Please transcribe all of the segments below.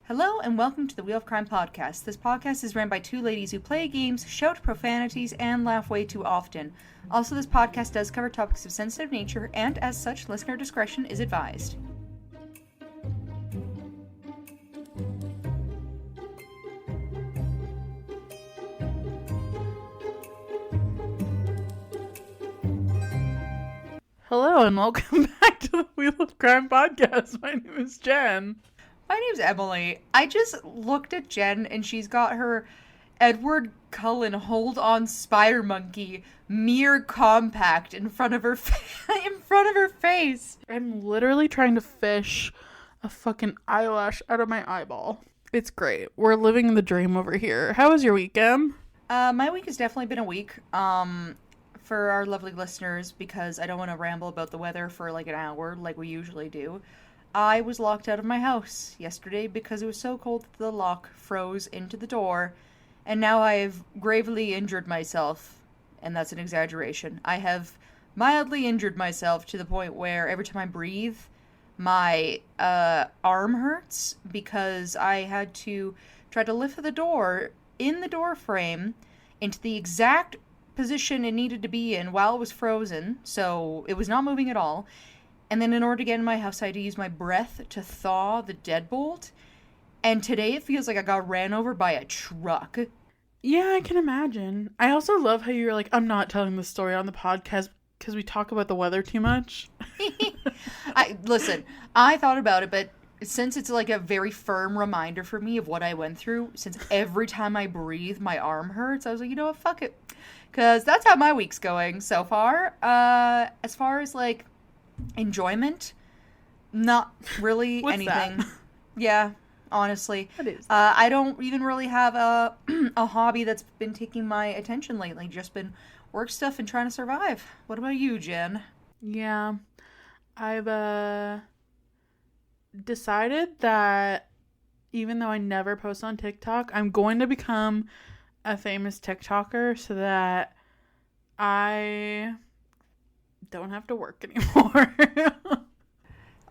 Hello and welcome to the Wheel of Crime podcast. This podcast is ran by two ladies who play games, shout profanities, and laugh way too often. Also, this podcast does cover topics of sensitive nature, and as such, listener discretion is advised. Hello and welcome back to the Wheel of Crime podcast. My name is Jen. My name's Emily. I just looked at Jen and she's got her Edward Cullen Hold On Spider Monkey mirror compact in front of her face. I'm literally trying to fish a fucking eyelash out of my eyeball. It's great. We're living the dream over here. How was your weekend? My week has definitely been a week. For our lovely listeners, because I don't want to ramble about the weather for like an hour like we usually do. I was locked out of my house yesterday because it was so cold that the lock froze into the door, and now I have gravely injured myself, and that's an exaggeration. I have mildly injured myself to the point where every time I breathe, my arm hurts because I had to try to lift the door in the door frame into the exact position it needed to be in while it was frozen, so it was not moving at all. And then in order to get in my house, I had to use my breath to thaw the deadbolt. And today it feels like I got ran over by a truck. Yeah, I can imagine. I also love how you're like, I'm not telling this story on the podcast because we talk about the weather too much. Listen, I thought about it, but since it's like a very firm reminder for me of what I went through, since every time I breathe, my arm hurts, I was like, you know what, fuck it. Because that's how my week's going so far. As far as like enjoyment, not really anything. That? Yeah, honestly. That is. I don't even really have a hobby that's been taking my attention lately. Just been work stuff and trying to survive. What about you, Jen? Yeah. I've decided that even though I never post on TikTok, I'm going to become a famous TikToker so that I don't have to work anymore.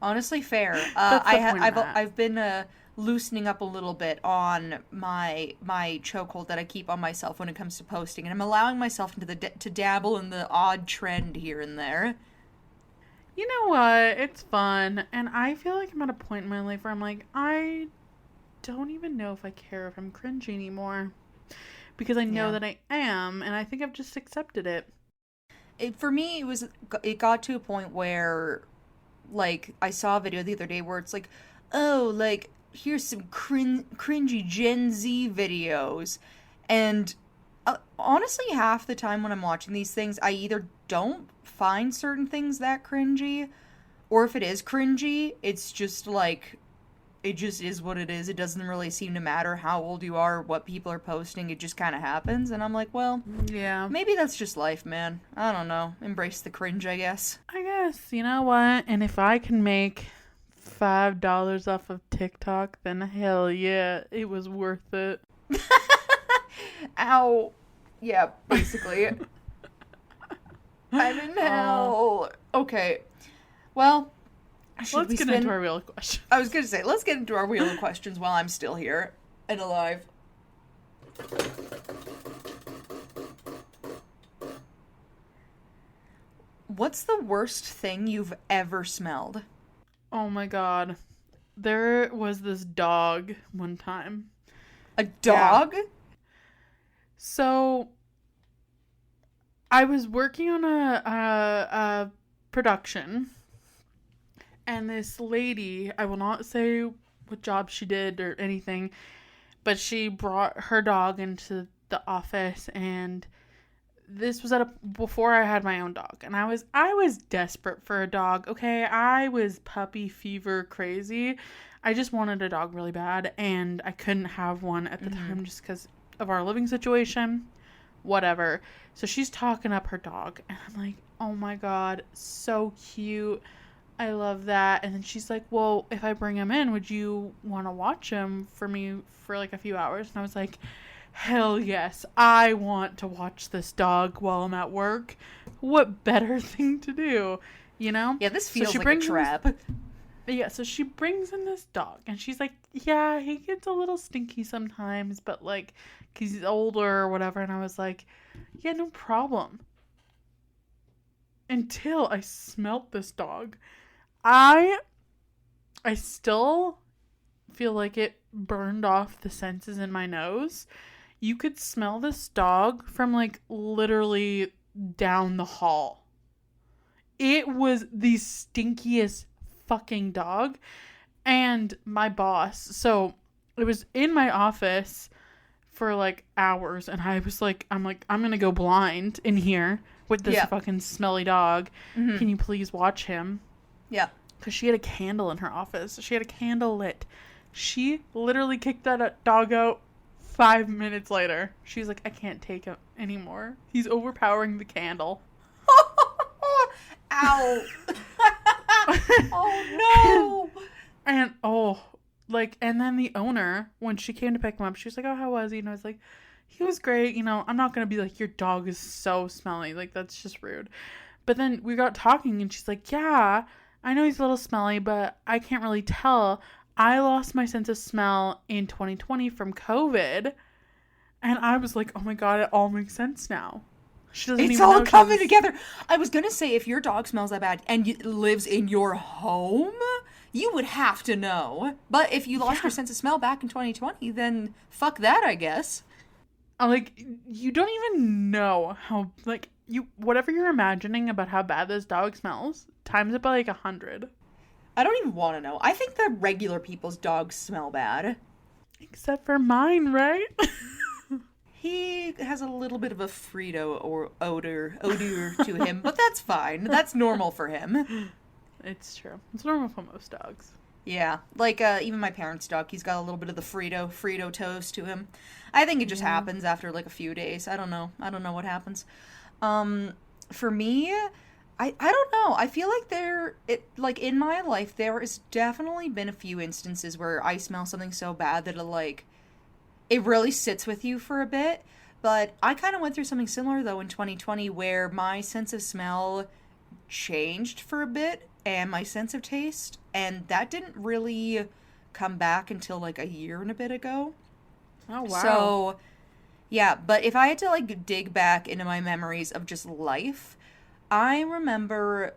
Honestly, fair. I've been loosening up a little bit on my chokehold that I keep on myself when it comes to posting, and I'm allowing myself into to dabble in the odd trend here and there. You know what? It's fun, and I feel like I'm at a point in my life where I'm like, I don't even know if I care if I'm cringy anymore, because I know that I am, and I think I've just accepted it. For me, it got to a point where, like, I saw a video the other day where it's like, oh, like, here's some cringy Gen Z videos. And honestly, half the time when I'm watching these things, I either don't find certain things that cringy, or if it is cringy, it's just like, it just is what it is. It doesn't really seem to matter how old you are or what people are posting. It just kind of happens. And I'm like, well, yeah, maybe that's just life, man. I don't know. Embrace the cringe, I guess. I guess. You know what? And if I can make $5 off of TikTok, then hell yeah, it was worth it. Ow. Yeah, basically. I'm in hell. Okay. Well, let's get into our wheel of questions. I was going to say, let's get into our wheel of questions while I'm still here and alive. What's the worst thing you've ever smelled? Oh my god. There was this dog one time. A dog? Yeah. So, I was working on a production, and this lady, I will not say what job she did or anything, but she brought her dog into the office, and this was before I had my own dog, and I was desperate for a dog. Okay, I was puppy fever crazy. I just wanted a dog really bad, and I couldn't have one at the time just because of our living situation. Whatever. So she's talking up her dog, and I'm like, oh my god, so cute. I love that. And then she's like, well, if I bring him in, would you want to watch him for me for like a few hours? And I was like, hell yes, I want to watch this dog while I'm at work. What better thing to do, you know? Yeah, this feels like a trap. Yeah, so she brings in this dog, and she's like, yeah, he gets a little stinky sometimes, but like, 'cause he's older or whatever. And I was like, yeah, no problem. Until I smelt this dog. I still feel like it burned off the senses in my nose. You could smell this dog from like literally down the hall. It was the stinkiest fucking dog. And my boss, so it was in my office for like hours, and I was like, I'm gonna go blind in here with this fucking smelly dog. Mm-hmm. Can you please watch him? Yeah. Because she had a candle in her office. She had a candle lit. She literally kicked that dog out 5 minutes later. She's like, I can't take him anymore. He's overpowering the candle. Ow. Oh, no. And then the owner, when she came to pick him up, she was like, oh, how was he? And I was like, he was great. You know, I'm not going to be like, your dog is so smelly. Like, that's just rude. But then we got talking, and she's like, yeah, I know he's a little smelly, but I can't really tell. I lost my sense of smell in 2020 from COVID. And I was like, oh my God, it all makes sense now. It's all coming together. I was going to say, if your dog smells that bad and lives in your home, you would have to know. But if you lost your sense of smell back in 2020, then fuck that, I guess. Like, you don't even know how, like, whatever you're imagining about how bad this dog smells, times it by like 100. I don't even want to know. I think that regular people's dogs smell bad. Except for mine, right? He has a little bit of a Frito or odor to him, but that's fine. That's normal for him. It's true. It's normal for most dogs. Yeah, like even my parents' dog, he's got a little bit of the Frito toast to him. I think it just happens after like a few days. I don't know what happens. For me, I don't know. I feel like in my life there has definitely been a few instances where I smell something so bad that it really sits with you for a bit. But I kind of went through something similar, though, in 2020, where my sense of smell changed for a bit, and my sense of taste, and that didn't really come back until, like, a year and a bit ago. Oh, wow. So, yeah, but if I had to, like, dig back into my memories of just life, I remember,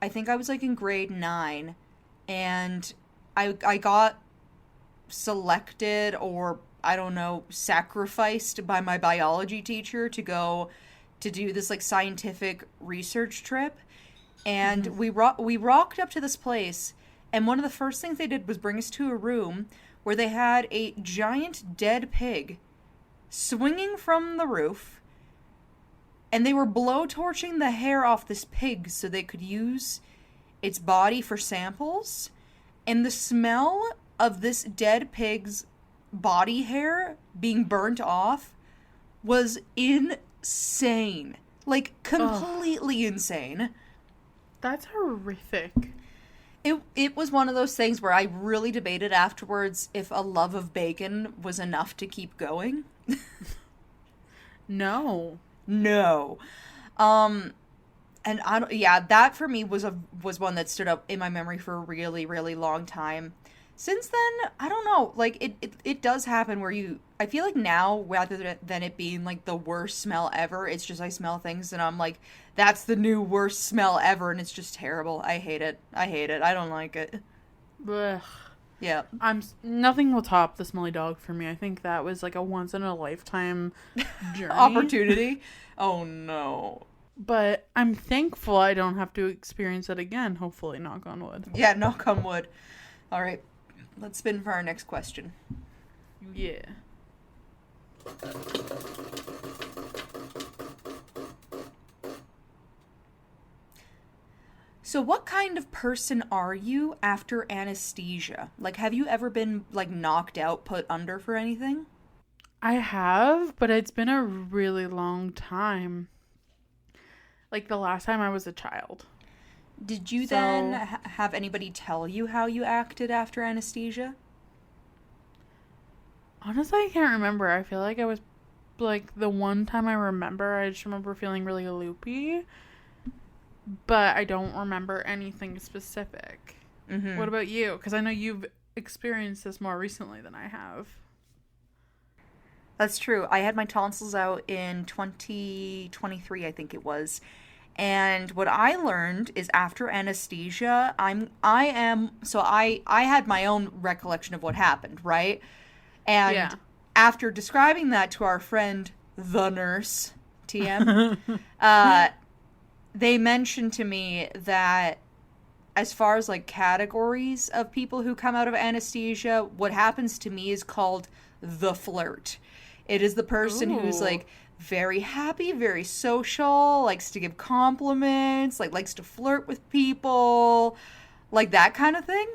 I think I was, like, in grade 9, and I got selected or I don't know, sacrificed by my biology teacher to go to do this like scientific research trip. And we rocked up to this place, and one of the first things they did was bring us to a room where they had a giant dead pig swinging from the roof, and they were blowtorching the hair off this pig so they could use its body for samples. And the smell of this dead pig's body hair being burnt off was insane. Like, completely insane. That's horrific. It was one of those things where I really debated afterwards if a love of bacon was enough to keep going. No. And that for me was one that stood up in my memory for a really, really long time. Since then, I don't know, like, it does happen where I feel like now, rather than it being, like, the worst smell ever, it's just I smell things and I'm like, that's the new worst smell ever, and it's just terrible. I hate it. I don't like it. Ugh. Yeah. Nothing will top the smelly dog for me. I think that was, like, a once-in-a-lifetime journey. Opportunity? Oh, no. But I'm thankful I don't have to experience it again, hopefully, knock on wood. Yeah, knock on wood. All right. Let's spin for our next question. Yeah. So what kind of person are you after anesthesia? Like, have you ever been, like, knocked out, put under for anything? I have, but it's been a really long time. Like, the last time I was a child. Did you then have anybody tell you how you acted after anesthesia? Honestly, I can't remember. I feel like I was, like, the one time I remember, I just remember feeling really loopy. But I don't remember anything specific. What about you? Because I know you've experienced this more recently than I have. That's true. I had my tonsils out in 2023, I think it was. And what I learned is after anesthesia, I had my own recollection of what happened, right? Yeah. And after describing that to our friend the nurse, TM, they mentioned to me that as far as like categories of people who come out of anesthesia, what happens to me is called the flirt. It is the person who's Ooh. like very happy, very social, likes to give compliments, like likes to flirt with people, like that kind of thing.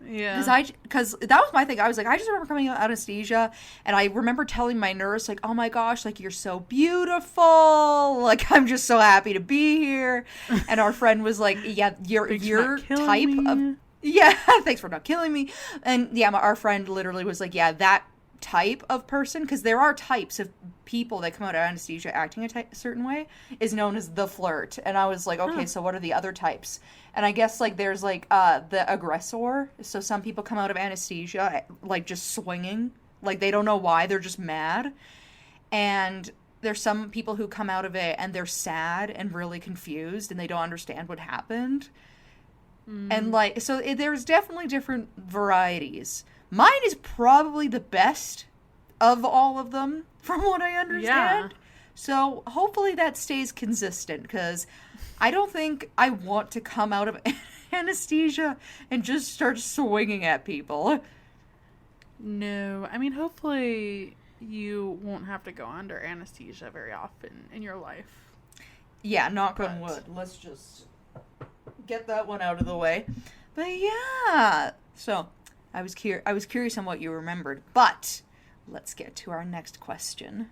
Yeah. Because that was my thing. I was like, I just remember coming out of anesthesia, and I remember telling my nurse, like, oh my gosh, like, you're so beautiful. Like, I'm just so happy to be here. And our friend was like, yeah, your type of, yeah, thanks for not killing me. And yeah, our friend literally was like, yeah, that type of person, because there are types of people that come out of anesthesia acting a certain way, is known as the flirt. And I was like, okay, so what are the other types? And I guess like there's like the aggressor. So some people come out of anesthesia like just swinging, like they don't know why, they're just mad. And there's some people who come out of it and they're sad and really confused and they don't understand what happened. And like, so there's definitely different varieties. Mine is probably the best of all of them, from what I understand. Yeah. So hopefully that stays consistent, because I don't think I want to come out of anesthesia and just start swinging at people. No. I mean, hopefully you won't have to go under anesthesia very often in your life. Yeah, knock on wood. Let's just get that one out of the way. But yeah. So, I was curious on what you remembered, but let's get to our next question.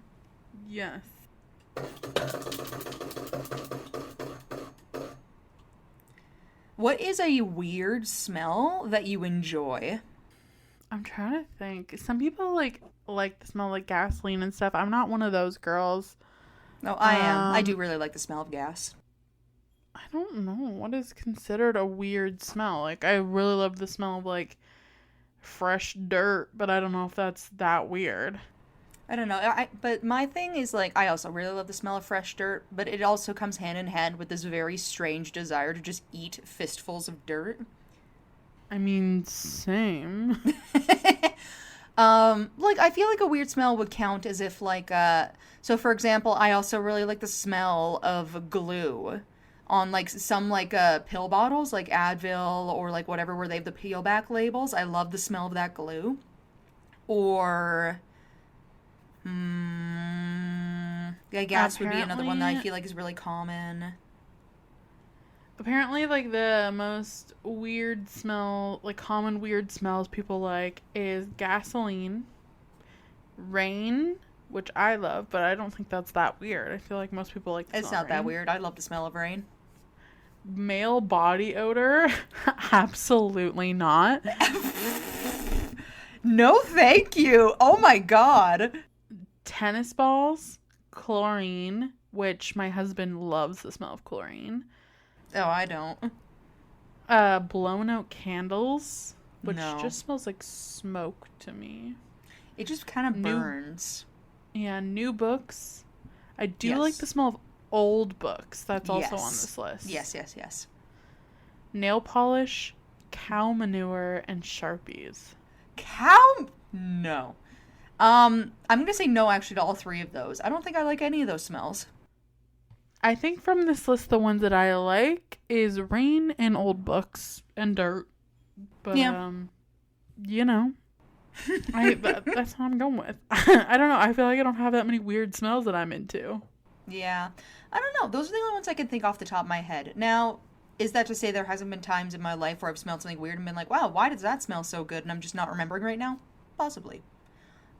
Yes. What is a weird smell that you enjoy? I'm trying to think. Some people like the smell like gasoline and stuff. I'm not one of those girls. No, I am. I do really like the smell of gas. I don't know what is considered a weird smell. Like, I really love the smell of like fresh dirt, but I don't know if that's that weird. I don't know. But my thing is, like, I also really love the smell of fresh dirt, but it also comes hand in hand with this very strange desire to just eat fistfuls of dirt. I mean, same. Like, I feel like a weird smell would count as if, like, so for example, I also really like the smell of glue on, like, some, like, pill bottles, like Advil or, like, whatever, where they have the peel back labels. I love the smell of that glue. Or, yeah, gas would be another one that I feel like is really common. Apparently, like, the most weird smell, like, common weird smells people like is gasoline, rain, which I love, but I don't think that's that weird. I feel like most people like the It's smell not of that rain. weird. I love the smell of rain. Male body odor? Absolutely not. No, thank you. Oh my god. Tennis balls, chlorine, which my husband loves the smell of chlorine. Oh, I don't. Blown out candles, which No. just smells like smoke to me. It just kind of burns. Yeah, new books. I do Yes. like the smell of old books. That's also on Yes. this list. Yes. Nail polish, cow manure, and Sharpies. Cow? No. I'm gonna say no actually to all three of those. I don't think I like any of those smells. I think from this list, the ones that I like is rain and old books and dirt. But, Yeah. You know, that's what I'm going with. I don't know. I feel like I don't have that many weird smells that I'm into. Yeah. I don't know. Those are the only ones I can think off the top of my head. Now, is that to say there hasn't been times in my life where I've smelled something weird and been like, wow, why does that smell so good? And I'm just not remembering right now? Possibly.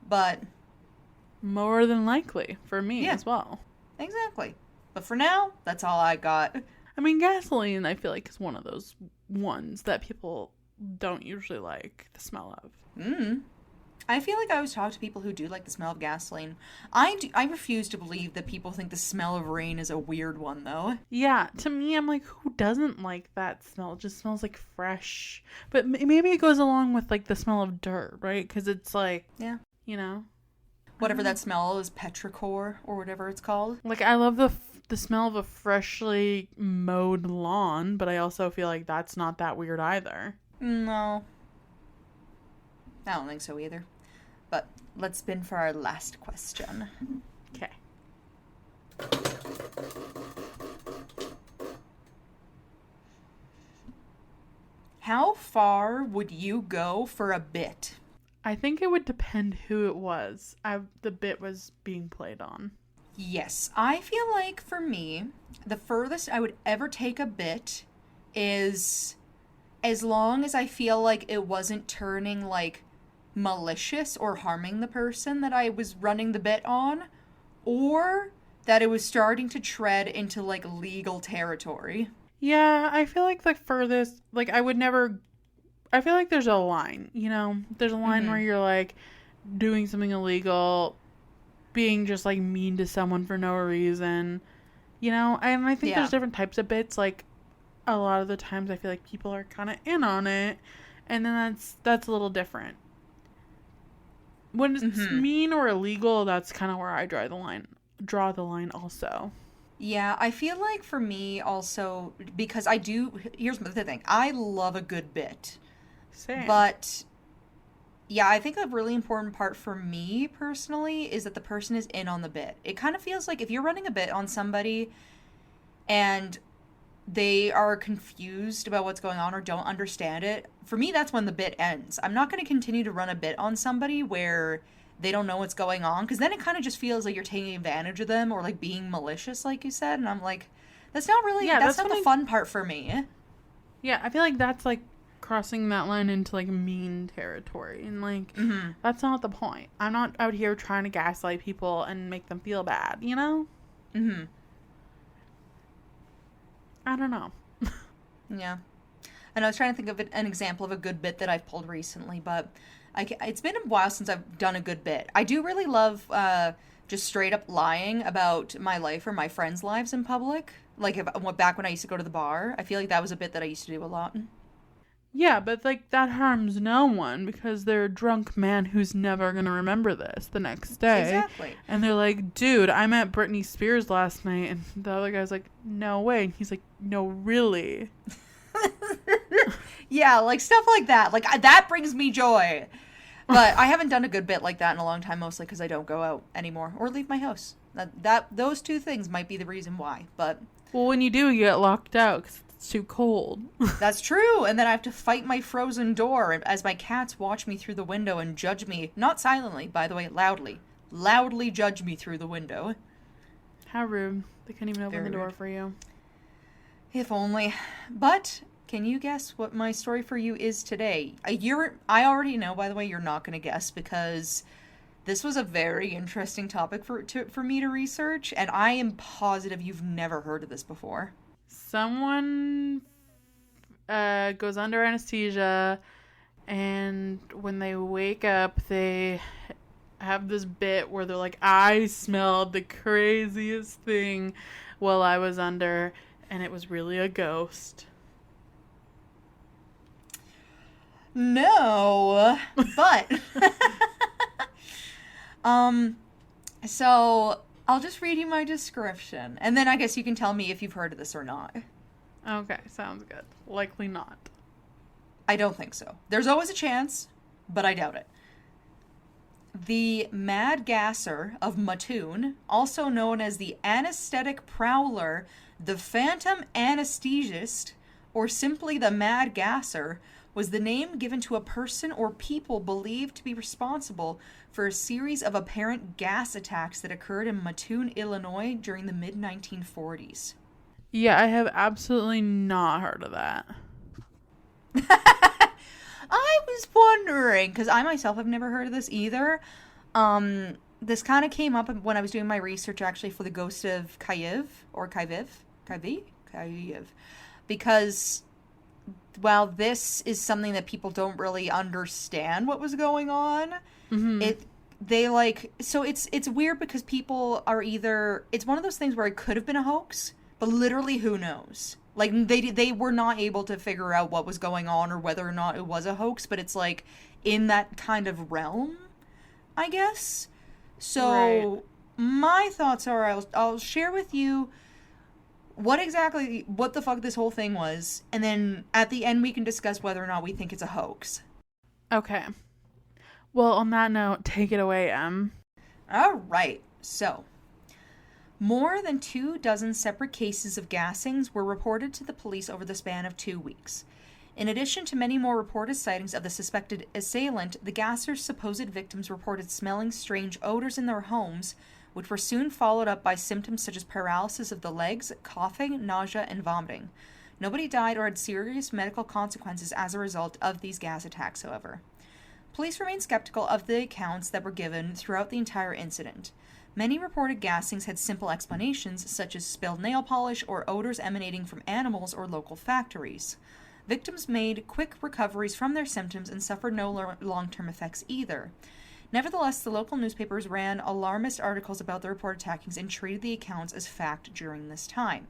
But, More than likely for me Yeah. as well. exactly. But for now, that's all I got. I mean, gasoline, I feel like, is one of those ones that people don't usually like the smell of. I feel like I always talk to people who do like the smell of gasoline. I refuse to believe that people think the smell of rain is a weird one, though. Yeah, to me, I'm like, who doesn't like that smell? It just smells like fresh. But maybe it goes along with like the smell of dirt, right? Because it's like, Yeah. you know, Whatever that smell is, petrichor or whatever it's called. like I love the smell of a freshly mowed lawn, but I also feel like that's not that weird either. No. I don't think so either. But let's spin for our last question. Okay. How far would you go for a bit? I think it would depend who it was. The bit was being played on. Yes, I feel like for me, the furthest I would ever take a bit is as long as I feel like it wasn't turning like malicious or harming the person that I was running the bit on, or that it was starting to tread into like legal territory. Yeah, I feel like the furthest, like I would never, I feel like there's a line, you know? There's a line where you're like doing something illegal, being just like mean to someone for no reason, you know? And I think there's different types of bits. Like a lot of the times I feel like people are kind of in on it, and then that's a little different. When it's mean or illegal, that's kind of where I draw the line also. Yeah, I feel like for me also, because here's the thing, I love a good bit. Same. But yeah, I think a really important part for me personally is that the person is in on the bit. It kind of feels like if you're running a bit on somebody and they are confused about what's going on or don't understand it, for me, that's when the bit ends. I'm not going to continue to run a bit on somebody where they don't know what's going on, because then it kind of just feels like you're taking advantage of them or like being malicious, like you said. And I'm like, that's not really, that's not the fun part for me. Yeah, I feel like that's like crossing that line into like mean territory, and like that's not the point. I'm not out here trying to gaslight people and make them feel bad, you know? I don't know. Yeah. And I was trying to think of an example of a good bit that I've pulled recently, but it's been a while since I've done a good bit. I do really love just straight up lying about my life or my friends' lives in public. Like back when I used to go to the bar, I feel like that was a bit that I used to do a lot. Yeah, but like that harms no one because they're a drunk man who's never going to remember this the next day. Exactly. And they're like, dude, I met Britney Spears last night. And the other guy's like, no way. And he's like, no, really? Yeah, like stuff like that. Like that brings me joy. But I haven't done a good bit like that in a long time, mostly because I don't go out anymore or leave my house. Those two things might be the reason why. But well, when you do, you get locked out because it's too cold. That's true. And then I have to fight my frozen door as my cats watch me through the window and judge me. Not silently, by the way, loudly. Loudly judge me through the window. How rude. They couldn't even open the door for you. If only. But can you guess what my story for you is today? I already know, by the way, you're not going to guess because this was a very interesting topic for me to research, and I am positive you've never heard of this before. Someone goes under anesthesia, and when they wake up, they have this bit where they're like, I smelled the craziest thing while I was under, and it was really a ghost. No, but so I'll just read you my description, and then I guess you can tell me if you've heard of this or not. Okay, sounds good. Likely not. I don't think so. There's always a chance, but I doubt it. The Mad Gasser of Mattoon, also known as the anesthetic prowler, the phantom anesthesist, or simply the Mad Gasser, was the name given to a person or people believed to be responsible for a series of apparent gas attacks that occurred in Mattoon, Illinois during the mid-1940s. Yeah, I have absolutely not heard of that. I was wondering, because I myself have never heard of this either. This kind of came up when I was doing my research, actually, for the Ghost of Kyiv, or Kyiv, because, well, this is something that people don't really understand what was going on, Mm-hmm. It's weird because people are either, it's one of those things where it could have been a hoax, but literally who knows? Like they were not able to figure out what was going on or whether or not it was a hoax, but it's like in that kind of realm, I guess. Right. So my thoughts are, I'll share with you what the fuck this whole thing was, and then at the end we can discuss whether or not we think it's a hoax. Okay. Well, on that note, take it away, Em. All right. So, more than 24 separate cases of gassings were reported to the police over the span of 2 weeks. In addition to many more reported sightings of the suspected assailant, the gassers' supposed victims reported smelling strange odors in their homes, which were soon followed up by symptoms such as paralysis of the legs, coughing, nausea, and vomiting. Nobody died or had serious medical consequences as a result of these gas attacks, however. Police remain skeptical of the accounts that were given throughout the entire incident. Many reported gassings had simple explanations, such as spilled nail polish or odors emanating from animals or local factories. Victims made quick recoveries from their symptoms and suffered no long-term effects either. Nevertheless, the local newspapers ran alarmist articles about the reported attackings and treated the accounts as fact during this time.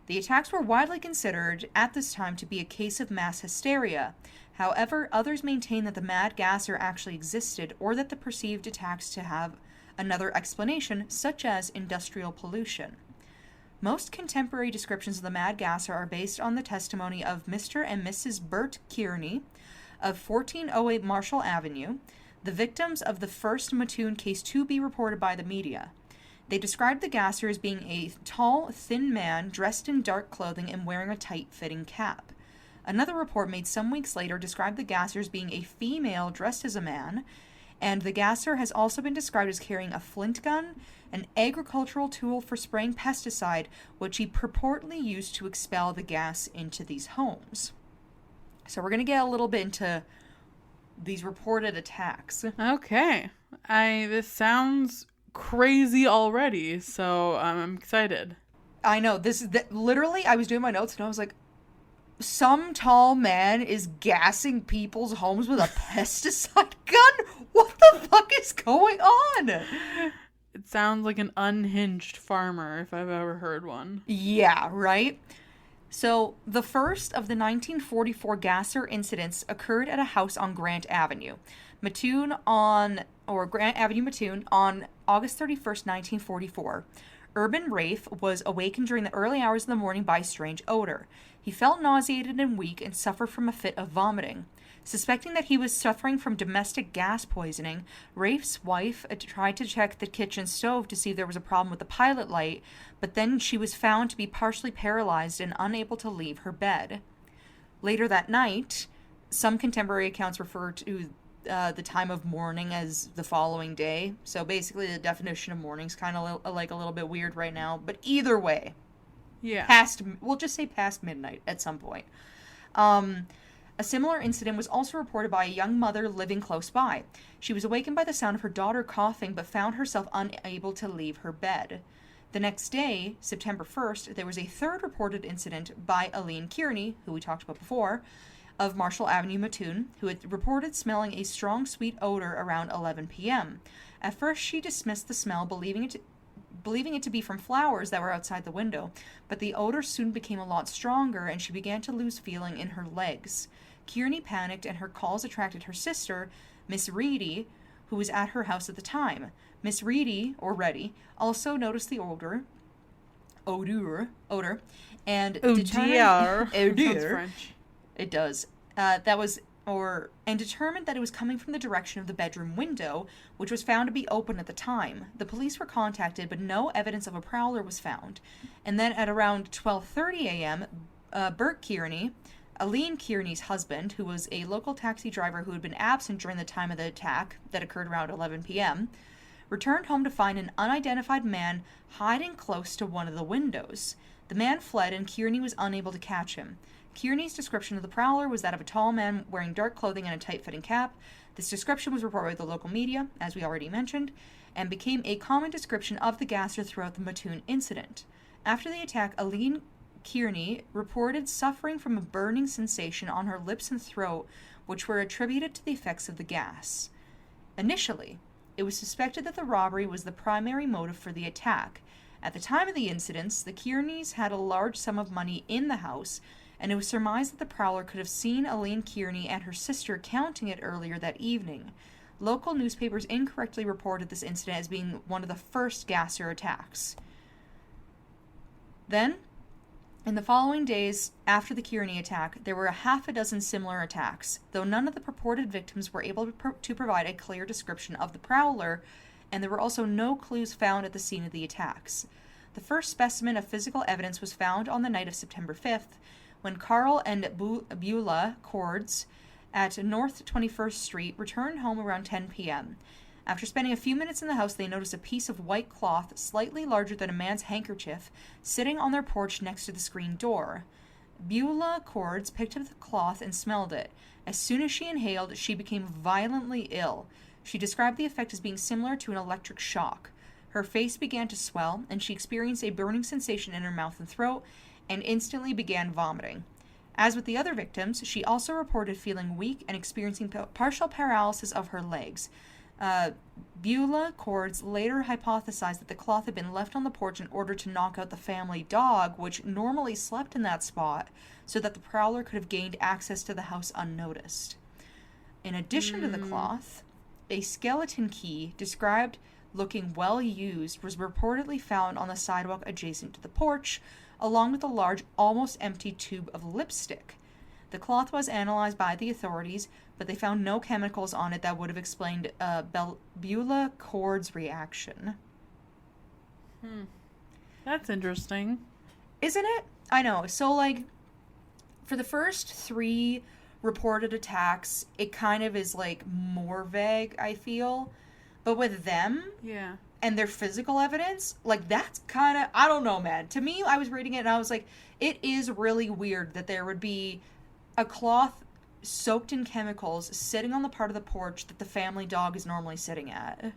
The attacks were widely considered at this time to be a case of mass hysteria. However, others maintain that the Mad Gasser actually existed or that the perceived attacks to have another explanation, such as industrial pollution. Most contemporary descriptions of the Mad Gasser are based on the testimony of Mr. and Mrs. Bert Kearney of 1408 Marshall Avenue, the victims of the first Mattoon case to be reported by the media. They described the gasser as being a tall, thin man dressed in dark clothing and wearing a tight-fitting cap. Another report made some weeks later described the gasser as being a female dressed as a man, and the gasser has also been described as carrying a flint gun, an agricultural tool for spraying pesticide, which he purportedly used to expel the gas into these homes. So we're going to get a little bit into these reported attacks. Okay. This sounds crazy already, so I'm excited. I know, literally, I was doing my notes and I was like, some tall man is gassing people's homes with a pesticide gun? What the fuck is going on? It sounds like an unhinged farmer if I've ever heard one. Yeah, right? So, the first of the 1944 gasser incidents occurred at a house on Grant Avenue, Grant Avenue, Mattoon, on August 31st, 1944. Urban Rafe was awakened during the early hours of the morning by a strange odor. He felt nauseated and weak and suffered from a fit of vomiting. Suspecting that he was suffering from domestic gas poisoning, Rafe's wife tried to check the kitchen stove to see if there was a problem with the pilot light, but then she was found to be partially paralyzed and unable to leave her bed. Later that night, some contemporary accounts refer to the time of mourning as the following day. So basically, the definition of mourning is kind of like a little bit weird right now. But either way, Yeah. we'll just say past midnight at some point. A similar incident was also reported by a young mother living close by. She was awakened by the sound of her daughter coughing, but found herself unable to leave her bed. The next day, September 1st, there was a third reported incident by Aline Kearney, who we talked about before, of Marshall Avenue, Mattoon, who had reported smelling a strong sweet odor around 11 p.m. At first, she dismissed the smell, believing it to be from flowers that were outside the window, but the odor soon became a lot stronger, and she began to lose feeling in her legs. Kearney panicked, and her calls attracted her sister, Miss Reedy, who was at her house at the time. Miss Reedy, or Reddy, also noticed the odor, and determined. Sounds French. It does. And determined that it was coming from the direction of the bedroom window, which was found to be open at the time. The police were contacted, but no evidence of a prowler was found. And then at around 12:30 a.m., Bert Kearney, Aline Kearney's husband, who was a local taxi driver who had been absent during the time of the attack that occurred around 11 p.m., returned home to find an unidentified man hiding close to one of the windows. The man fled, and Kearney was unable to catch him. Kearney's description of the prowler was that of a tall man wearing dark clothing and a tight-fitting cap. This description was reported by the local media, as we already mentioned, and became a common description of the gasser throughout the Mattoon incident. After the attack, Aline Kearney reported suffering from a burning sensation on her lips and throat, which were attributed to the effects of the gas. Initially, it was suspected that the robbery was the primary motive for the attack. At the time of the incidents, the Kierneys had a large sum of money in the house, and it was surmised that the prowler could have seen Elaine Kearney and her sister counting it earlier that evening. Local newspapers incorrectly reported this incident as being one of the first Gasser attacks. Then, in the following days after the Kearney attack, there were a half a dozen similar attacks, though none of the purported victims were able to provide a clear description of the prowler, and there were also no clues found at the scene of the attacks. The first specimen of physical evidence was found on the night of September 5th, when Carl and Beulah Cords at North 21st Street returned home around 10 p.m. After spending a few minutes in the house, they noticed a piece of white cloth, slightly larger than a man's handkerchief, sitting on their porch next to the screen door. Beulah Cords picked up the cloth and smelled it. As soon as she inhaled, she became violently ill. She described the effect as being similar to an electric shock. Her face began to swell, and she experienced a burning sensation in her mouth and throat, and instantly began vomiting. As with the other victims, she also reported feeling weak and experiencing partial paralysis of her legs. Beulah Cords later hypothesized that the cloth had been left on the porch in order to knock out the family dog, which normally slept in that spot, so that the prowler could have gained access to the house unnoticed. In addition to the cloth, a skeleton key described looking well used was reportedly found on the sidewalk adjacent to the porch, along with a large, almost empty tube of lipstick. The cloth was analyzed by the authorities, but they found no chemicals on it that would have explained Beulah Cords' reaction. That's interesting. Isn't it? I know. So, like, for the first 3 reported attacks, it kind of is, like, more vague, I feel. But with them... Yeah. And their physical evidence, like, that's kind of, I don't know, man. To me, I was reading it and I was like, it is really weird that there would be a cloth soaked in chemicals sitting on the part of the porch that the family dog is normally sitting at.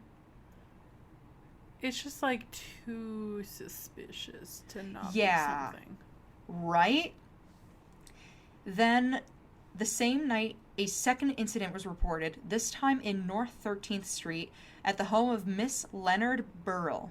It's just, like, too suspicious to not be something. Right? Then, the same night, a second incident was reported, this time in North 13th Street, at the home of Miss Leonard Burrell.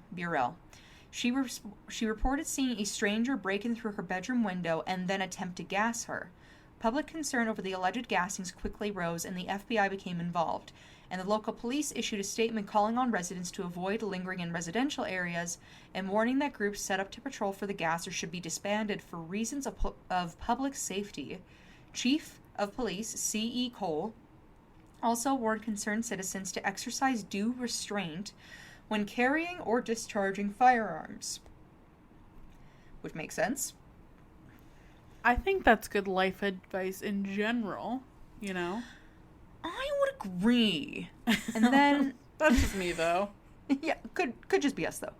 She reported seeing a stranger break in through her bedroom window and then attempt to gas her. Public concern over the alleged gassings quickly rose, and the FBI became involved, and the local police issued a statement calling on residents to avoid lingering in residential areas and warning that groups set up to patrol for the gasser should be disbanded for reasons of public safety. Chief of Police C.E. Cole also warned concerned citizens to exercise due restraint when carrying or discharging firearms. Which makes sense. I think that's good life advice in general, you know? I would agree. And then... That's just me, though. Yeah, could just be us, though.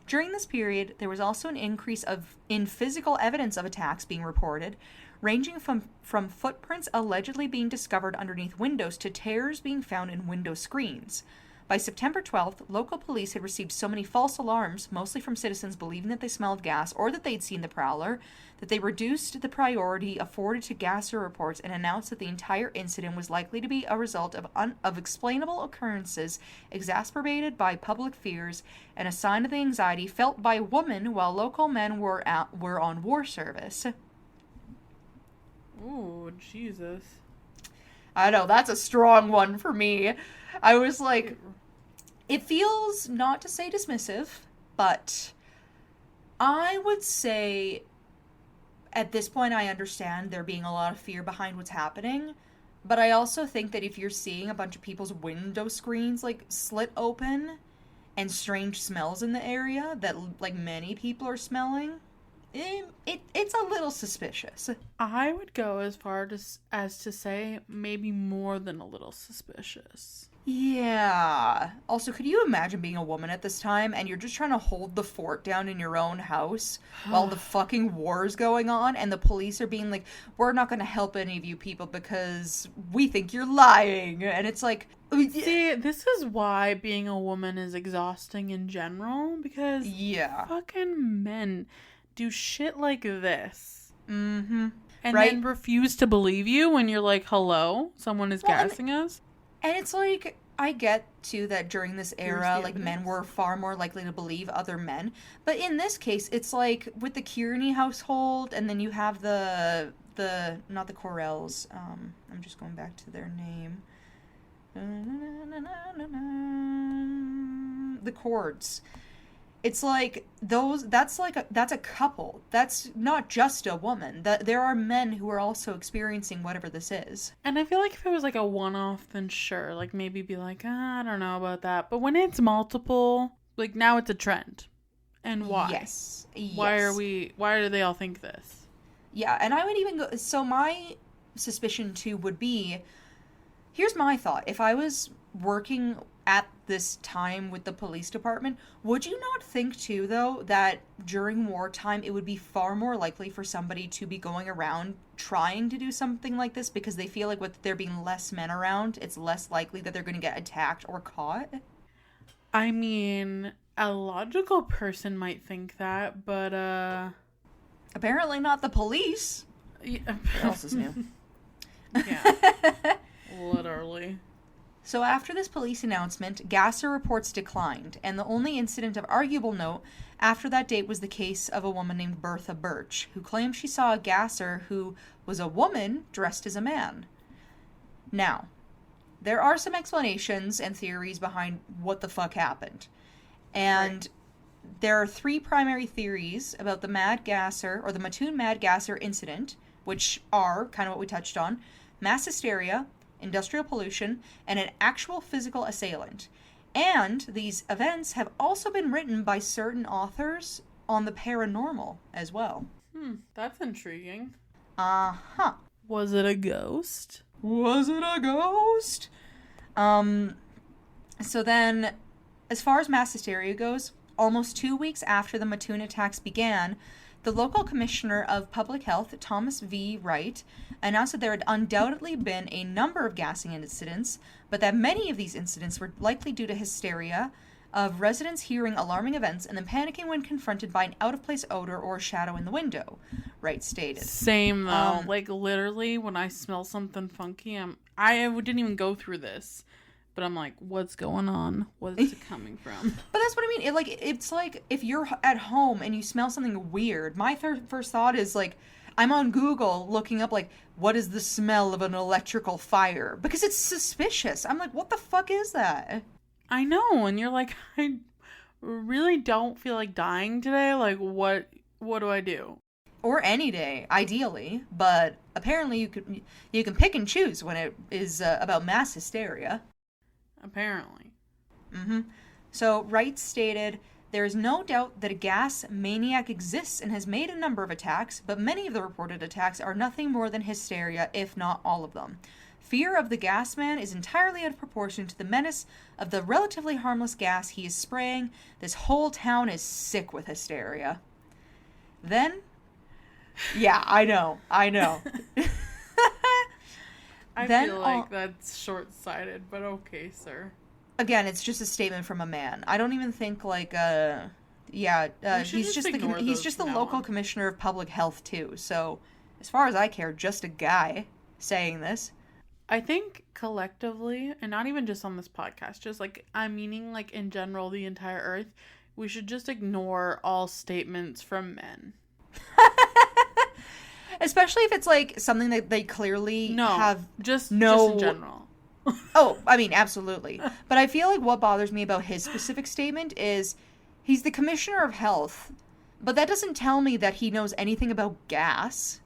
During this period, there was also an increase in physical evidence of attacks being reported, ranging from footprints allegedly being discovered underneath windows to tears being found in window screens. By September 12th, local police had received so many false alarms, mostly from citizens believing that they smelled gas or that they'd seen the prowler, that they reduced the priority afforded to gasser reports and announced that the entire incident was likely to be a result of unexplainable occurrences exacerbated by public fears and a sign of the anxiety felt by women while local men were on war service. Ooh, Jesus. I know, that's a strong one for me. I was like, it feels, not to say dismissive, but I would say at this point I understand there being a lot of fear behind what's happening, but I also think that if you're seeing a bunch of people's window screens, like, slit open and strange smells in the area that, like, many people are smelling, it's a little suspicious. I would go as far as to say maybe more than a little suspicious. Yeah. Also, could you imagine being a woman at this time and you're just trying to hold the fort down in your own house while the fucking war is going on and the police are being like, we're not going to help any of you people because we think you're lying. And it's like... See, this is why being a woman is exhausting in general, because fucking men do shit like this. Mm-hmm. And then refuse to believe you when you're like, hello, someone is gassing us. And it's like, I get, too, that during this Here's era, the like, men evidence. were far more likely to believe other men. But in this case, it's like with the Kearney household, and then you have not the Corrells, I'm just going back to their name. The Cords. It's like that's a couple. That's not just a woman. That there are men who are also experiencing whatever this is. And I feel like if it was like a one-off, then sure, like maybe be like, I don't know about that. But when it's multiple, like now it's a trend. And why? Yes. Why do they all think this? Yeah, and I would even go, so my suspicion too would be, here's my thought. If I was working at this time with the police department, would you not think too, though, that during wartime it would be far more likely for somebody to be going around trying to do something like this because they feel like with there being less men around, it's less likely that they're going to get attacked or caught? I mean, a logical person might think that, but Apparently not the police. yeah. What else is new? Yeah. Literally. So after this police announcement, Gasser reports declined, and the only incident of arguable note after that date was the case of a woman named Bertha Birch, who claimed she saw a Gasser who was a woman dressed as a man. Now, there are some explanations and theories behind what the fuck happened. And there are three primary theories about the Mad Gasser, or the Mattoon Mad Gasser incident, which are kind of what we touched on: mass hysteria, industrial pollution, and an actual physical assailant. And these events have also been written by certain authors on the paranormal as well. That's intriguing. Uh-huh. Was it a ghost? Was it a ghost? So then, as far as mass hysteria goes, almost 2 weeks after the Mattoon attacks began, the local commissioner of public health, Thomas V. Wright, announced that there had undoubtedly been a number of gassing incidents, but that many of these incidents were likely due to hysteria of residents hearing alarming events and then panicking when confronted by an out-of-place odor or shadow in the window, Wright stated. Same though. Like literally, when I smell something funky, I didn't even go through this, but I'm like, what's going on? What is it coming from? But that's what I mean. It's like if you're at home and you smell something weird, my first thought is like, I'm on Google looking up like, what is the smell of an electrical fire? Because it's suspicious. I'm like, what the fuck is that? I know, and you're like, I really don't feel like dying today. Like, what do I do? Or any day, ideally, but apparently you can pick and choose when it is about mass hysteria. Apparently. So Wright stated, there is no doubt that a gas maniac exists and has made a number of attacks, but many of the reported attacks are nothing more than hysteria, if not all of them. Fear of the gas man is entirely out of proportion to the menace of the relatively harmless gas he is spraying. This whole town is sick with hysteria. Then, yeah, I know. I feel like that's short-sighted, but okay, sir. Again, it's just a statement from a man. I don't even think like he's just the local commissioner of public health too. So, as far as I care, just a guy saying this. I think collectively, and not even just on this podcast, just like I'm meaning like in general the entire earth, we should just ignore all statements from men. Especially if it's like something that they clearly have just in general. Oh, I mean, absolutely. But I feel like what bothers me about his specific statement is he's the commissioner of health, but that doesn't tell me that he knows anything about gas.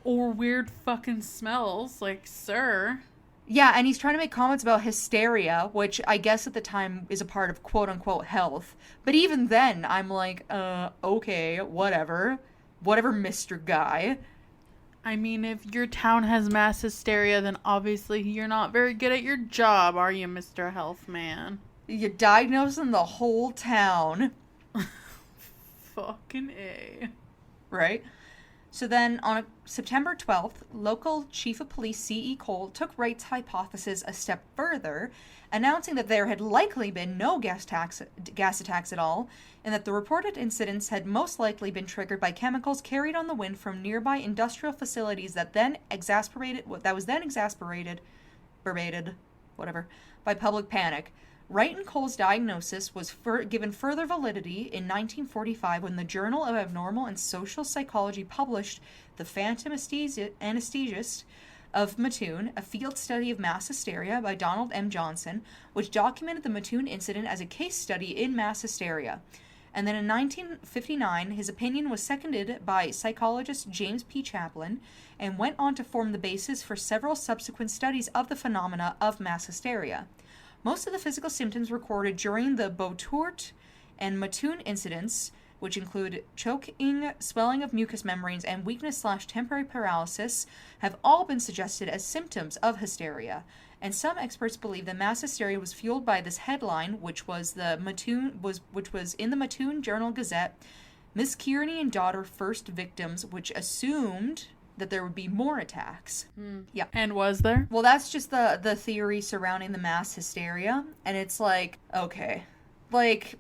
Or weird fucking smells, like, sir. Yeah, and he's trying to make comments about hysteria, which I guess at the time is a part of quote-unquote health. But even then, I'm like, okay, whatever. Whatever, Mr. Guy. I mean, if your town has mass hysteria, then obviously you're not very good at your job, are you, Mr. Health Man? You're diagnosing the whole town. Fucking A. Right? So then, on September 12th, local chief of police C.E. Cole took Wright's hypothesis a step further, announcing that there had likely been no gas attacks at all, and that the reported incidents had most likely been triggered by chemicals carried on the wind from nearby industrial facilities that was then exacerbated whatever, by public panic. Wright and Cole's diagnosis was given further validity in 1945 when the Journal of Abnormal and Social Psychology published The Phantom Anesthesist of Mattoon, a field study of mass hysteria by Donald M. Johnson, which documented the Mattoon incident as a case study in mass hysteria. And then in 1959, his opinion was seconded by psychologist James P. Chaplin and went on to form the basis for several subsequent studies of the phenomena of mass hysteria. Most of the physical symptoms recorded during the Bouturt and Mattoon incidents, which include choking, swelling of mucous membranes, and weakness/temporary paralysis, have all been suggested as symptoms of hysteria. And some experts believe that mass hysteria was fueled by this headline, which was in the Mattoon Journal-Gazette, Miss Kearney and daughter first victims, which assumed that there would be more attacks. Yeah. And was there? Well, that's just the theory surrounding the mass hysteria, and it's like, okay, like,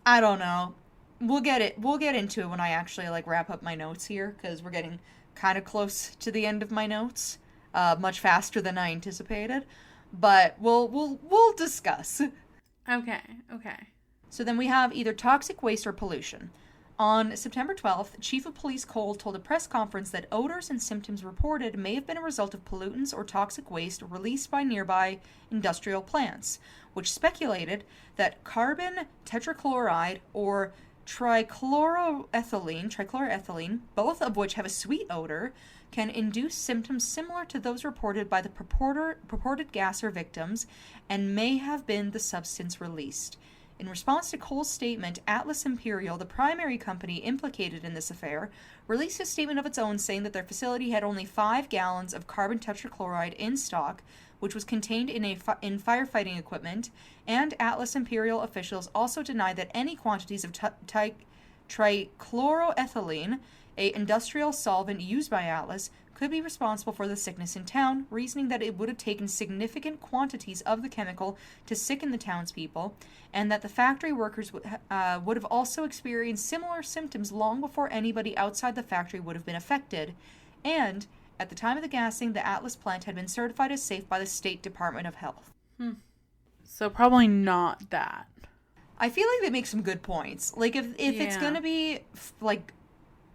I don't know. We'll get into it when I actually like wrap up my notes here, because we're getting kind of close to the end of my notes, much faster than I anticipated. But we'll discuss. Okay. So then we have either toxic waste or pollution. On September 12th, Chief of Police Cole told a press conference that odors and symptoms reported may have been a result of pollutants or toxic waste released by nearby industrial plants, which speculated that carbon tetrachloride or trichloroethylene, both of which have a sweet odor, can induce symptoms similar to those reported by the purported gasser victims and may have been the substance released. In response to Cole's statement, Atlas Imperial, the primary company implicated in this affair, released a statement of its own saying that their facility had only 5 gallons of carbon tetrachloride in stock, which was contained in firefighting equipment, and Atlas Imperial officials also denied that any quantities of trichloroethylene, a industrial solvent used by Atlas, could be responsible for the sickness in town, reasoning that it would have taken significant quantities of the chemical to sicken the townspeople, and that the factory workers would have also experienced similar symptoms long before anybody outside the factory would have been affected, and at the time of the gassing, the Atlas plant had been certified as safe by the State Department of Health. So probably not that. I feel like they make some good points. Like, if it's going to be, like,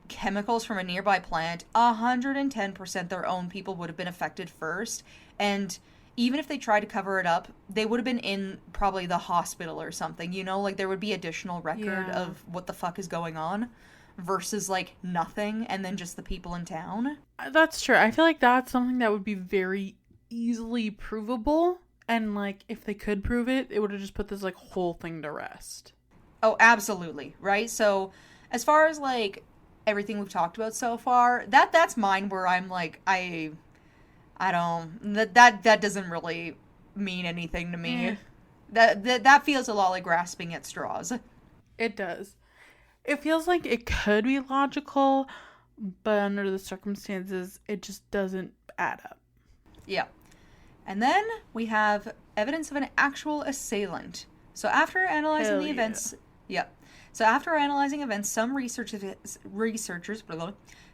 chemicals from a nearby plant, 110% their own people would have been affected first. And even if they tried to cover it up, they would have been in probably the hospital or something, you know? Like, there would be additional record of what the fuck is going on. Versus, like, nothing, and then just the people in town. That's true. I feel like that's something that would be very easily provable. And, like, if they could prove it, it would have just put this, like, whole thing to rest. Oh, absolutely. Right? So, as far as, like, everything we've talked about so far, that's mine where I'm, like, I don't... That doesn't really mean anything to me. That feels a lot like grasping at straws. It does. It feels like it could be logical, but under the circumstances, it just doesn't add up. Yeah. And then we have evidence of an actual assailant. So after analyzing events... Yeah. So after analyzing events, some researchers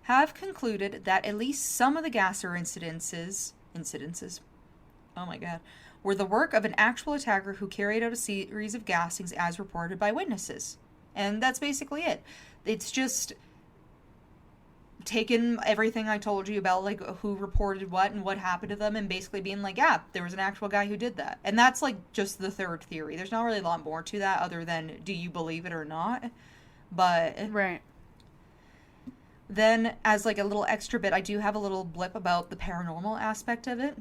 have concluded that at least some of the gasser incidences... Oh my god. Were the work of an actual attacker who carried out a series of gassings as reported by witnesses. And that's basically it. It's just taking everything I told you about, like, who reported what and what happened to them, and basically being like, yeah, there was an actual guy who did that. And that's, like, just the third theory. There's not really a lot more to that other than, do you believe it or not? But... Right. Then, as, like, a little extra bit, I do have a little blip about the paranormal aspect of it,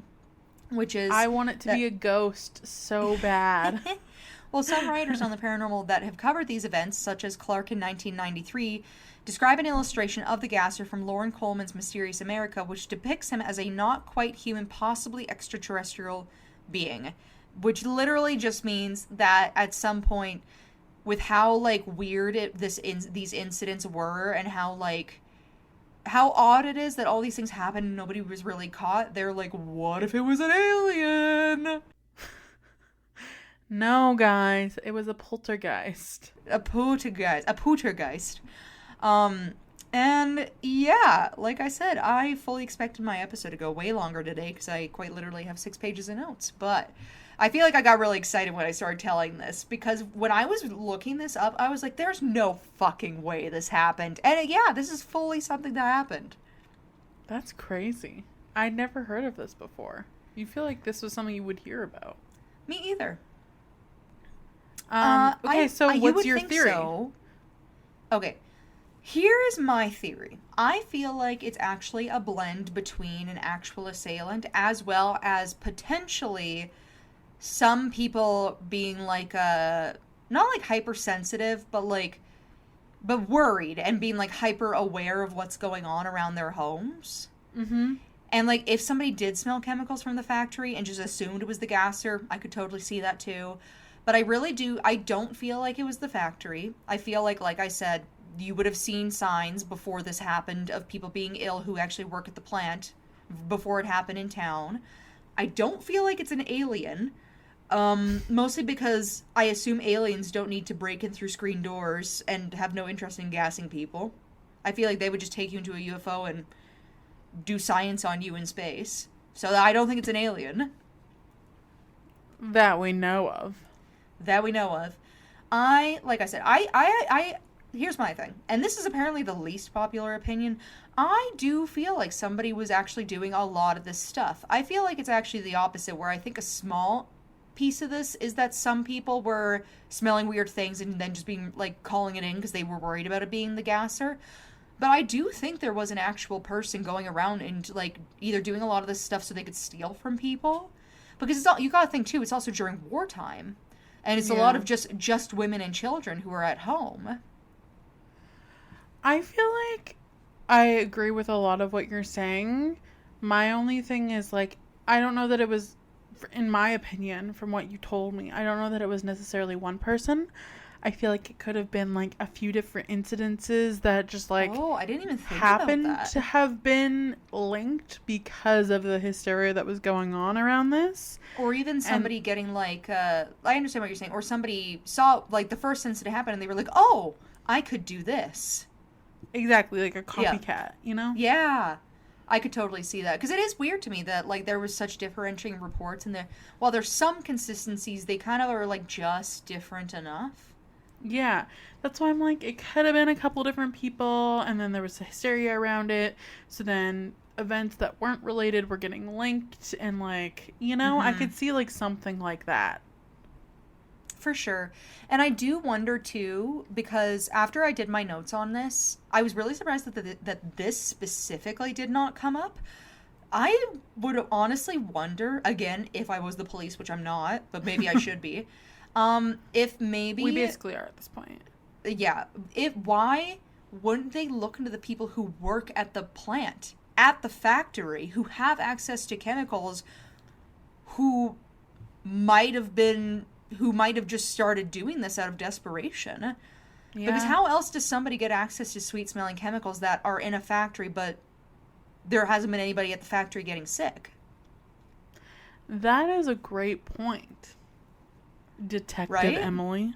which is... I want it to be a ghost so bad. Well, some writers on the paranormal that have covered these events, such as Clark in 1993, describe an illustration of the gasser from Lauren Coleman's Mysterious America, which depicts him as a not quite human, possibly extraterrestrial being. Which literally just means that at some point, with how, like, weird these incidents were, and how, like, how odd it is that all these things happened and nobody was really caught, they're like, what if it was an alien? No, guys, it was a poltergeist. A poltergeist. And yeah, like I said, I fully expected my episode to go way longer today because I quite literally have 6 pages of notes. But I feel like I got really excited when I started telling this because when I was looking this up, I was like, there's no fucking way this happened. And yeah, this is fully something that happened. That's crazy. I'd never heard of this before. You feel like this was something you would hear about. Me either. Okay, so you what's would your think theory? so. Okay, here is my theory. I feel like it's actually a blend between an actual assailant as well as potentially some people being like not like hypersensitive, but worried and being like hyper aware of what's going on around their homes. Mm-hmm. And like if somebody did smell chemicals from the factory and just assumed it was the gasser, I could totally see that too. But I don't feel like it was the factory. I feel like I said, you would have seen signs before this happened of people being ill who actually work at the plant before it happened in town. I don't feel like it's an alien. Mostly because I assume aliens don't need to break in through screen doors and have no interest in gassing people. I feel like they would just take you into a UFO and do science on you in space. So I don't think it's an alien. That we know of. That we know of. Like I said, here's my thing. And this is apparently the least popular opinion. I do feel like somebody was actually doing a lot of this stuff. I feel like it's actually the opposite, where I think a small piece of this is that some people were smelling weird things and then just being like calling it in because they were worried about it being the gasser. But I do think there was an actual person going around and like either doing a lot of this stuff so they could steal from people. Because it's all, you gotta think too, it's also during wartime. And it's a lot of just women and children who are at home. I feel like I agree with a lot of what you're saying. My only thing is, like, I don't know that it was, in my opinion, from what you told me, I don't know that it was necessarily one person. I feel like it could have been, like, a few different incidences that just, like, oh, I didn't even think happened about that. to have been linked because of the hysteria that was going on around this. Or even somebody getting, like, I understand what you're saying. Or somebody saw, like, the first incident happen and they were like, oh, I could do this. Exactly, like a copycat, you know? Yeah. I could totally see that. Because it is weird to me that, like, there was such differentiating reports. And while there's some consistencies, they kind of are, like, just different enough. Yeah, that's why I'm like, it could have been a couple different people, and then there was hysteria around it, so then events that weren't related were getting linked, and like, you know, I could see like something like that. For sure. And I do wonder too, because after I did my notes on this, I was really surprised that this specifically did not come up. I would honestly wonder, again, if I was the police, which I'm not, but maybe I should be. If maybe We basically are at this point. Yeah, why wouldn't they look into the people who work at the plant, at the factory, who have access to chemicals, who might have just started doing this out of desperation? Yeah. Because how else does somebody get access to sweet smelling chemicals that are in a factory, but there hasn't been anybody at the factory getting sick? That is a great point, Detective right? Emily.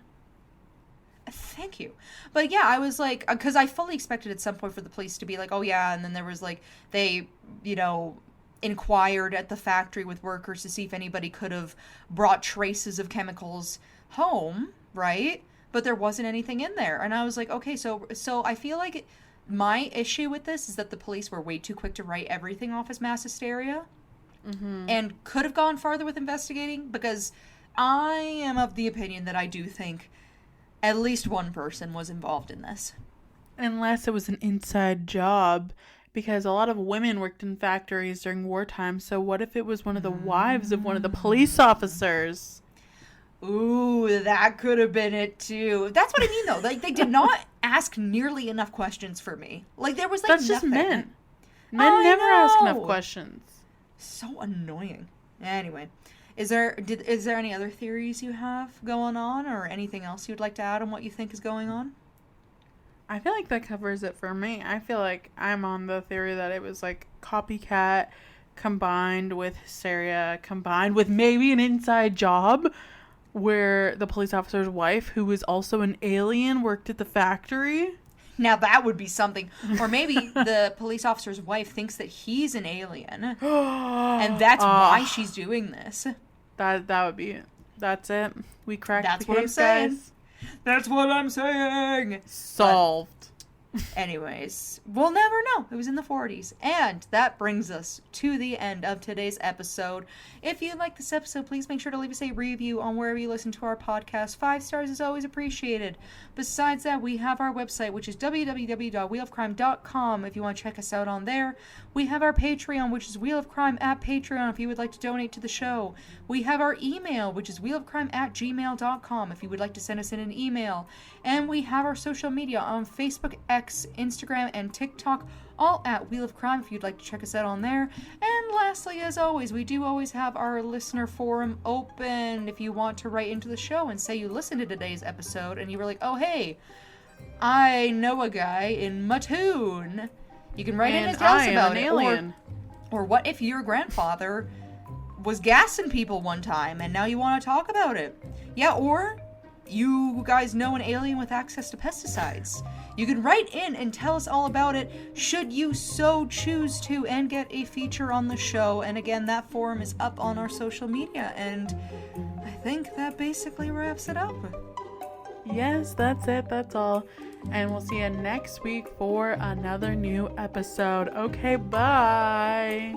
Thank you. But yeah, I was like, because I fully expected at some point for the police to be like, oh yeah, and then there was like, they, inquired at the factory with workers to see if anybody could have brought traces of chemicals home, right? But there wasn't anything in there. And I was like, okay, so I feel like my issue with this is that the police were way too quick to write everything off as mass hysteria. And could have gone farther with investigating, because I am of the opinion that I do think at least one person was involved in this. Unless it was an inside job, because a lot of women worked in factories during wartime, so what if it was one of the wives of one of the police officers? Ooh, that could have been it too. That's what I mean though. Like, they did not ask nearly enough questions for me. Like, there was like That's nothing. just men. Men never ask enough questions. So annoying. Anyway, is there any other theories you have going on, or anything else you'd like to add on what you think is going on? I feel like that covers it for me. I feel like I'm on the theory that it was like copycat combined with hysteria, combined with maybe an inside job where the police officer's wife, who was also an alien, worked at the factory. Now that would be something. Or maybe the police officer's wife thinks that he's an alien. And that's why she's doing this. That would be it. That's it. We cracked That's the what I'm case, saying. guys. That's what I'm saying. Solved. Anyways, we'll never know. It was in the 40s. And that brings us to the end of today's episode. If you like this episode, please make sure to leave us a review on wherever you listen to our podcast. 5 stars is always appreciated. Besides that, we have our website, which is www.wheelofcrime.com if you want to check us out on there. We have our Patreon, which is Wheel of Crime at Patreon if you would like to donate to the show. We have our email, which is wheelofcrime@gmail.com if you would like to send us in an email. And we have our social media on Facebook, X, Instagram, and TikTok, all at Wheel of Crime if you'd like to check us out on there. And lastly, as always, we do always have our listener forum open if you want to write into the show and say you listened to today's episode and you were like, oh hey, I know a guy in Mattoon. You can write in and tell us about it. Alien. Or what if your grandfather was gassing people one time and now you want to talk about it? Yeah, or you guys know an alien with access to pesticides. You can write in and tell us all about it should you so choose to and get a feature on the show. And again, that forum is up on our social media. And I think that basically wraps it up. Yes, that's it. That's all. And we'll see you next week for another new episode. Okay, bye.